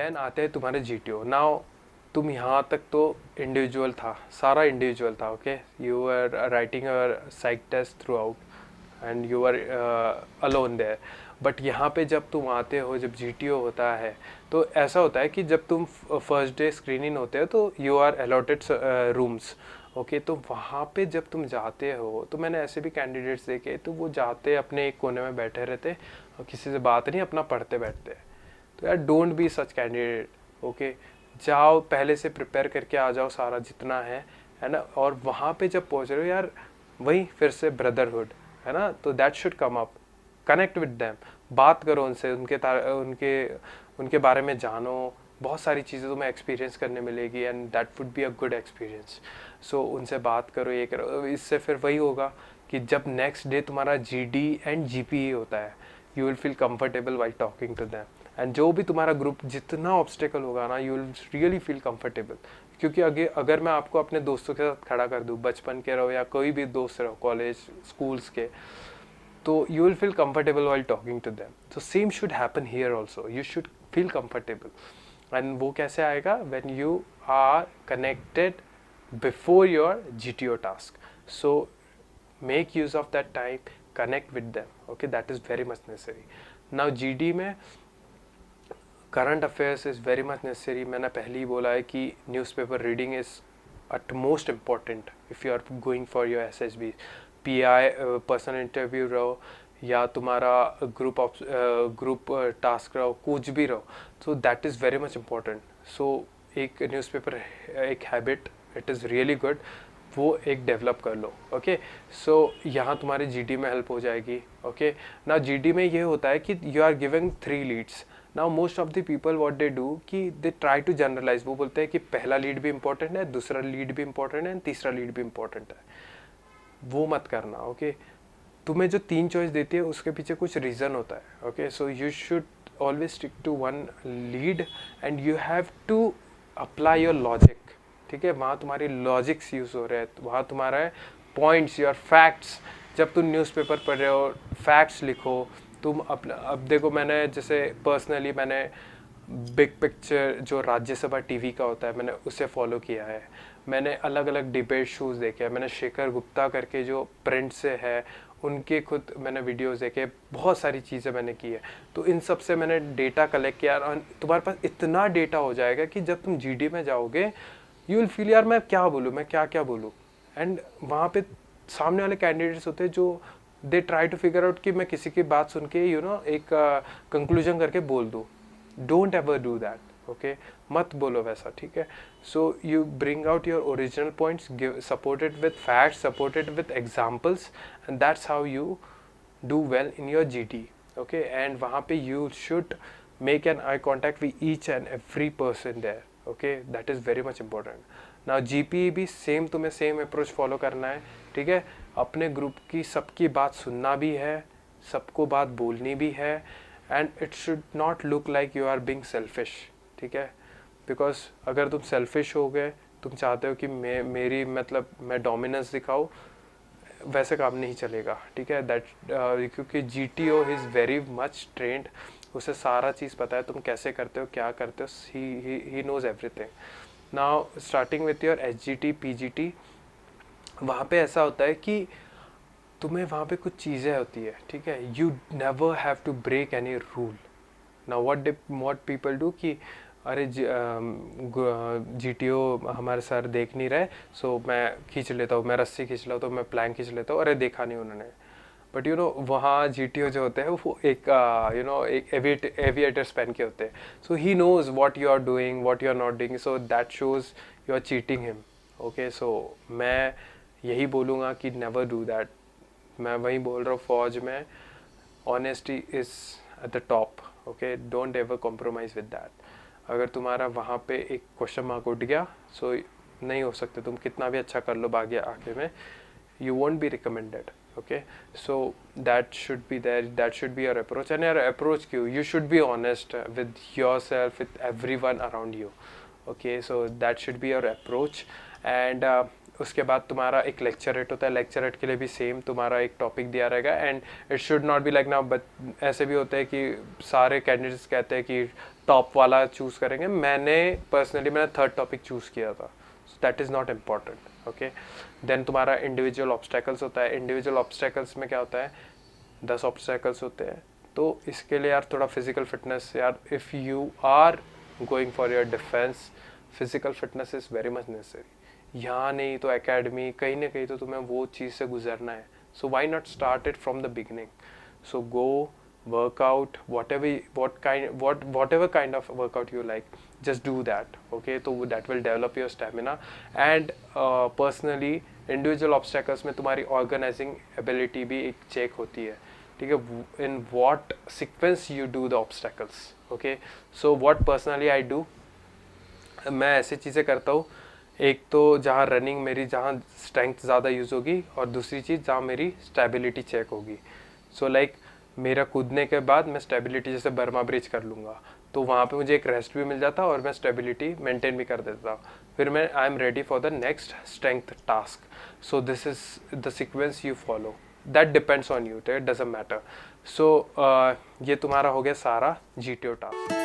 Then आते हैं तुम्हारे GTO. नाउ तुम यहाँ तक तो इंडिविजुअल था, सारा इंडिविजुअल था. Okay, you are writing your psych test throughout and you are alone there. But यहाँ पे जब तुम आते हो, जब GTO होता है, तो ऐसा होता है कि जब तुम फर्स्ट डे स्क्रीनिंग होते हो तो you are allotted rooms. Okay, तो वहाँ पे जब तुम जाते हो तो मैंने ऐसे भी कैंडिडेट्स देखे, तो वो जाते अपने एक कोने में बैठे रहते और किसी से बात नहीं, अपना पढ़ते बैठते. तो यार don't be such candidate. Okay, जाओ पहले से प्रिपेयर करके आ जाओ सारा जितना है ना. और वहाँ पे जब पहुँच रहे हो यार, वही फिर से ब्रदरहुड है ना, तो that should come up. Connect with them, बात करो उनसे, उनके उनके बारे में जानो. बहुत सारी चीज़ें तुम्हें एक्सपीरियंस करने मिलेगी and that would be a good experience. So उनसे बात करो, ये करो. इससे फिर वही होगा कि जब नेक्स्ट डे तुम्हारा GD एंड GPE होता है, you will feel comfortable while talking to them. And जो भी तुम्हारा ग्रुप जितना ऑब्स्टेकल होगा ना, you will really feel comfortable. क्योंकि अगर मैं आपको अपने दोस्तों के साथ खड़ा कर दूँ, बचपन के रहो या कोई भी दोस्त रहो, कॉलेज स्कूल्स के, तो you will feel comfortable while talking to them. So same should happen here also. You should feel comfortable. And वो कैसे आएगा? When you are connected before your GTO task. So make use of that time, connect with them. Okay, that is very much necessary. Now GD में current affairs is very much necessary. मैंने पहले ही बोला है कि newspaper reading is at most important if you are going for your SSB. PI personal interview रहो या तुम्हारा group task रहो, कुछ भी रहो, so that is very much important. So एक न्यूज़पेपर, एक habit, it is really good, वो एक डेवलप कर लो. ओके, सो यहाँ तुम्हारे GD में हेल्प हो जाएगी. ओके, ना GD में ये होता है कि you are giving 3 leads. Now most of the people what they do कि दे ट्राई टू जनरलाइज. वो बोलते हैं कि पहला लीड भी इंपॉर्टेंट है, दूसरा लीड भी इंपॉर्टेंट है, तीसरा लीड भी इंपॉर्टेंट है. वो मत करना. ओके, तुम्हें जो 3 चॉइस देती है उसके पीछे कुछ रीज़न होता है. Okay, so you should always stick to one lead and you have to apply your logic. ठीक है, वहाँ तुम्हारी लॉजिक्स यूज़ हो रहे हैं, वहाँ तुम्हारा है पॉइंट्स, योर फैक्ट्स. जब तुम न्यूज़पेपर पढ़ रहे हो, फैक्ट्स लिखो तुम अपना. अब देखो, मैंने जैसे पर्सनली मैंने बिग पिक्चर जो राज्यसभा TV का होता है, मैंने उसे फॉलो किया है. मैंने अलग अलग डिबेट शोज़ देखे हैं. मैंने शेखर गुप्ता करके जो प्रिंट से है, उनके खुद मैंने वीडियोस देखे. बहुत सारी चीज़ें मैंने की है. तो इन सब से मैंने डेटा कलेक्ट किया और तुम्हारे पास इतना डेटा हो जाएगा कि जब तुम GD में जाओगे, यू विल फील यार मैं क्या बोलूँ, मैं क्या क्या बोलूँ. एंड वहाँ पे सामने वाले कैंडिडेट्स होते हैं जो they try to figure out कि मैं किसी की बात सुन के एक कंक्लूजन करके बोल दूँ. Don't ever do that. Okay, मत बोलो वैसा. ठीक है, so you bring out your original points, give supported with facts, supported with examples, and that's how you do well in your GD. Okay, and वहाँ पे you should make an eye contact with each and every person there. Okay, that is very much important. Now GPE भी same, तुम्हें same approach follow करना है. ठीक है, अपने group की सबकी बात सुनना भी है, सबको बात बोलनी भी है, and it should not look like you are being selfish. ठीक है, बिकॉज अगर तुम सेल्फिश हो गए, तुम चाहते हो कि मेरी मतलब मैं डोमिनेंस दिखाऊँ, वैसे काम नहीं चलेगा. ठीक है, दैट क्योंकि GTO is very much trend, उसे सारा चीज़ पता है तुम कैसे करते हो, क्या करते हो. He knows everything. Now starting with your SGT PGT, वहाँ पे ऐसा होता है कि तुम्हें वहाँ पे कुछ चीज़ें होती है. ठीक है, you never have to break any rule. Now what people do कि अरे GTO हमारे सर देख नहीं रहे, सो मैं खींच लेता हूँ, मैं रस्सी खींच लेता हूँ, मैं प्लैंक खींच लेता हूँ, अरे देखा नहीं उन्होंने. बट वहाँ GTO जो होते हैं वो एक एक एविएटर्स पहन के होते हैं. So he knows what you are doing, what you are not doing, so that shows you are cheating him. Okay, so मैं यही बोलूँगा कि नेवर डू दैट. मैं वही बोल रहा हूँ, फौज में honesty is at the top. Okay, don't ever compromise with that. अगर तुम्हारा वहाँ पे एक क्वेश्चन मार्क उठ गया, सो नहीं हो सकते, तुम कितना भी अच्छा कर लो बाकी आगे में, you won't be recommended. Okay, so that should be there, that should be your approach. And your approach you should be honest with yourself, with everyone around you. Okay, so that should be your approach. And उसके बाद तुम्हारा एक lecture rate होता है, lecture rate के लिए भी same तुम्हारा एक टॉपिक दिया रहेगा। And it should not be like ना, बट ऐसे भी होते हैं कि सारे कैंडिडेट्स कहते हैं कि टॉप वाला चूज़ करेंगे। मैंने थर्ड टॉपिक चूज़ किया था, so that is not important. Okay, then तुम्हारा इंडिविजुअल ऑब्स्टेकल्स होता है। इंडिविजुअल ऑब्स्टेकल्स में क्या होता है, 10 ऑब्स्टेकल्स होते हैं। तो इसके लिए यार थोड़ा फिजिकल फिटनेस, यार if you are going for your defence, physical fitness is very much necessary. यहाँ नहीं तो एकेडमी, कहीं ना कहीं तो तुम्हें वो चीज़ से गुजरना है। So why not start it from the beginning. So go work out whatever kind of workout you like, just do that. Okay, so that will develop your stamina. And personally individual obstacles में तुम्हारी organizing ability भी एक check होती है, ठीक है, in what sequence you do the obstacles. Okay, so what personally I do, मैं ऐसी चीज़ें करता हूँ, एक तो जहाँ रनिंग मेरी, जहाँ स्ट्रेंथ ज़्यादा यूज़ होगी, और दूसरी चीज़ जहाँ मेरी स्टेबिलिटी चेक होगी। सो लाइक मेरा कूदने के बाद मैं स्टेबिलिटी, जैसे बर्मा ब्रिज कर लूँगा, तो वहाँ पे मुझे एक रेस्ट भी मिल जाता और मैं स्टेबिलिटी मेंटेन भी कर देता, फिर मैं I am ready for the next strength task. So this is the sequence you follow, that depends on you, it doesn't matter. So ये तुम्हारा हो गया सारा GTO टास्क।